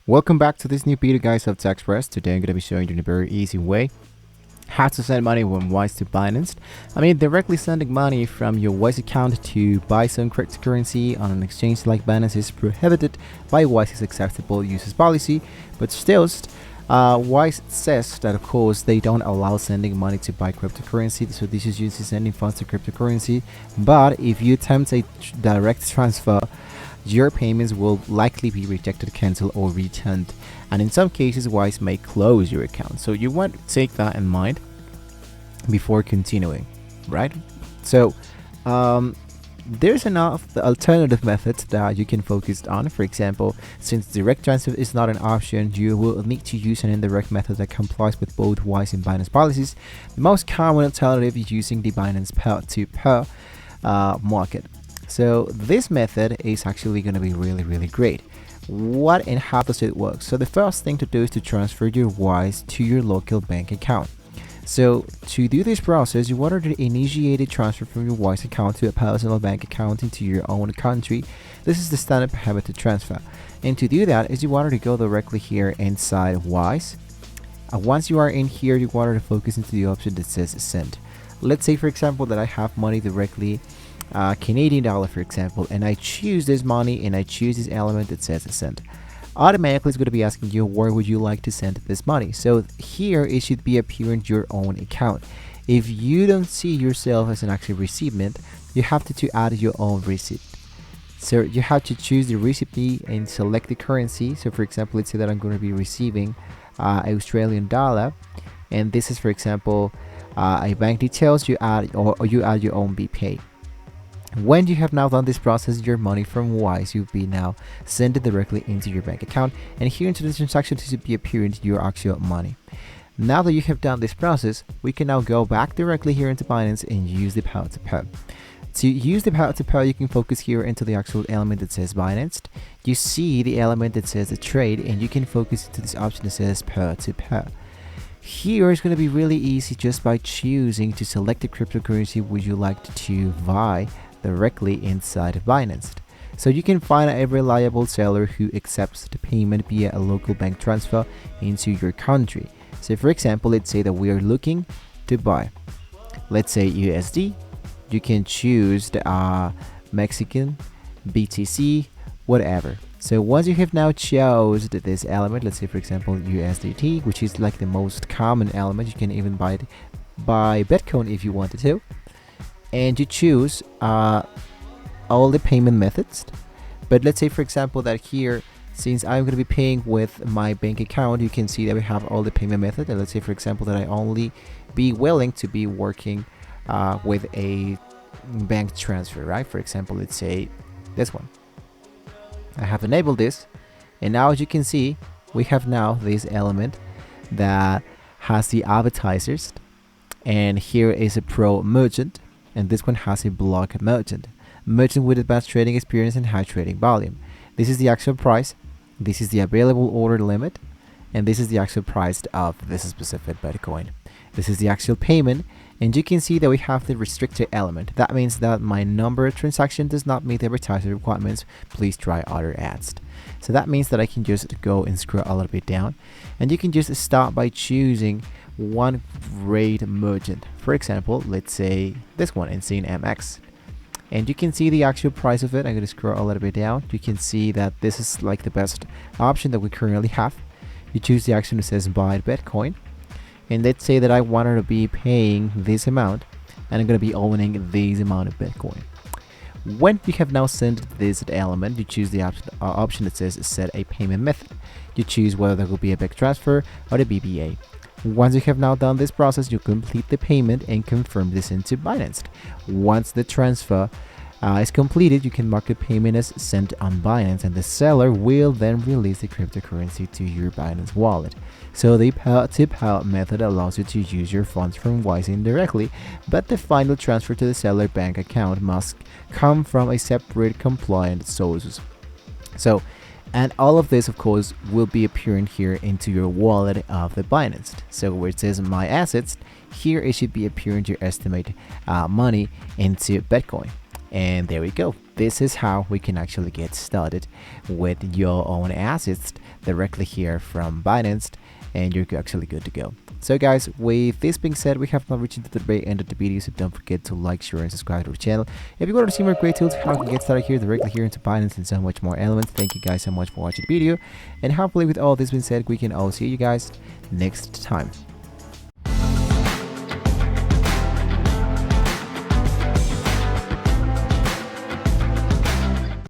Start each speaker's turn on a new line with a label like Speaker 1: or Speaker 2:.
Speaker 1: Welcome back to this new video, guys, of Tech Express. Today I'm going to be showing you in a very easy way how to send money from Wise to Binance. Directly sending money from your Wise account to buy some cryptocurrency on an exchange like Binance is prohibited by Wise's acceptable users policy, but still, Wise says that of course they don't allow sending money to buy cryptocurrency, so this is used to sending funds to cryptocurrency. But if you attempt a direct transfer, your payments will likely be rejected, cancelled, or returned, and in some cases Wise may close your account. So you want to take that in mind before continuing, right? So there's enough alternative methods that you can focus on. For example, since direct transfer is not an option, you will need to use an indirect method that complies with both Wise and Binance policies. The most common alternative is using the Binance P2P market. So this method is actually going to be really great. What and how does it work? So the first thing to do is to transfer your Wise to your local bank account. So to do this process, you want to initiate a transfer from your Wise account to a personal bank account into your own country. This is the standard method to transfer. And to do that is you want to go directly here inside Wise. Once you are in here, you want to focus into the option that says send. Let's say, for example, that I have money directly Canadian dollar, for example, and I choose this money and I choose this element that says send. Automatically it's going to be asking you where would you like to send this money. So here it should be appearing your own account. If you don't see yourself as an actual recipient, you have to add your own receipt. So you have to choose the receipt and select the currency. So for example, let's say that I'm going to be receiving Australian dollar, and this is, for example, a bank details. You add you add your own BPay. When you have now done this process, your money from Wise will be now sent directly into your bank account, and here into the transaction should be appearing your actual money. Now that you have done this process, we can now go back directly here into Binance and use the P2P. To use the P2P, you can focus here into the actual element that says Binance. You see the element that says the trade, and you can focus into this option that says P2P. Here it's going to be really easy just by choosing to select the cryptocurrency would you like to buy directly inside of Binance. So you can find a reliable seller who accepts the payment via a local bank transfer into your country. So for example, let's say that we are looking to buy, let's say USD. You can choose the Mexican, BTC, whatever. So once you have now chose this element, let's say for example USDT, which is like the most common element, you can even buy Bitcoin if you wanted to, and you choose all the payment methods. But let's say for example that here, since I'm going to be paying with my bank account, you can see that we have all the payment methods. And let's say for example that I only be willing to be working with a bank transfer, right? For example, let's say this one. I have enabled this, and now as you can see, we have now this element that has the advertisers, and here is a pro merchant, and this one has a block merchant with advanced trading experience and high trading volume. This is the actual price, this is the available order limit, and this is the actual price of this specific Bitcoin. This is the actual payment, and you can see that we have the restricted element. That means that my number of transactions does not meet the advertiser requirements. Please try other ads. So that means that I can just go and scroll a little bit down, and you can just start by choosing one rate merchant. For example, let's say this one, Insane MX, and you can see the actual price of it. I'm going to scroll a little bit down. You can see that this is like the best option that we currently have. You choose the action that says buy Bitcoin, and let's say that I wanted to be paying this amount, and I'm going to be owning this amount of Bitcoin. When you have now sent this element, you choose the option that says set a payment method. You choose whether that will be a bank transfer or the BBA. Once you have now done this process, you complete the payment and confirm this into Binance. Once the transfer is completed, you can mark the payment as sent on Binance, and the seller will then release the cryptocurrency to your Binance wallet. So the P2P method allows you to use your funds from Wise indirectly, but the final transfer to the seller bank account must come from a separate compliant source. So, and all of this of course will be appearing here into your wallet of the Binance. So where it says my assets, here it should be appearing to your estimate money into Bitcoin. And there we go. This is how we can actually get started with your own assets directly here from Binance, and you're actually good to go. So guys, with this being said, we have now reached the very end of the video, so don't forget to like, share, and subscribe to the channel. If you want to see more great tools, how you can get started here directly here into Binance and so much more elements. Thank you guys so much for watching the video, and hopefully with all this being said, we can all see you guys next time.